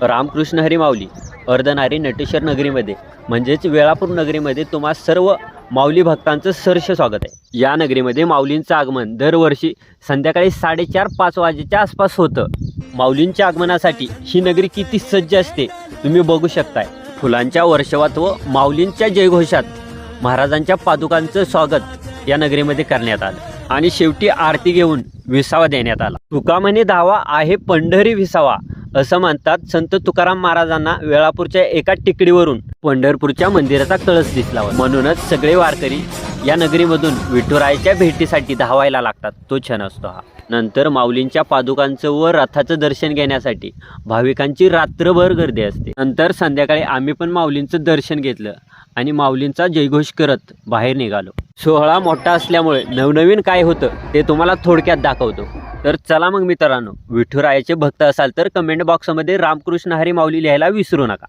रामकृष्ण हरी माऊली अर्धनारी नटेश्वर नगरीमध्ये म्हणजेच वेळापूर नगरीमध्ये तुम्हा सर्व माऊली भक्तांचं सहर्ष स्वागत आहे। या नगरीमध्ये माऊलींचं आगमन दरवर्षी संध्याकाळी 4:30-5 वाजेच्या आसपास होतं। माऊलींच्या आगमनासाठी ही नगरी किती सज्ज असते तुम्ही बघू शकताय। फुलांच्या वर्षावात व माऊलींच्या जयघोषात महाराजांच्या पादुकांचं स्वागत या नगरीमध्ये करण्यात आलं आणि शेवटी आरती घेऊन विसावा देण्यात आला। तुका म्हणे धावा आहे पंढरी विसावा असं म्हणतात संत तुकाराम महाराजांना वेळापूरच्या एका टेकडीवरून पंढरपूरच्या मंदिराचा कळस दिसला, म्हणूनच सगळे वारकरी या नगरीमधून विठुरायाच्या भेटीसाठी धावायला लागतात। तो क्षण असतो हा। नंतर माऊलींच्या पादुकांचं व रथाचं दर्शन घेण्यासाठी भाविकांची रात्रभर गर्दी असते। नंतर संध्याकाळी आम्ही पण माऊलींचं दर्शन घेतलं आणि माऊलींचा जयघोष करत बाहेर निघालो। सोहळा मोठा असल्यामुळे नवनवीन काय होतं ते तुम्हाला थोडक्यात दाखवतो। तर चला मग मित्रांनो, विठुरायाचे भक्त असाल तर कमेंट बॉक्समध्ये रामकृष्ण हरी माऊली लिहायला विसरू नका।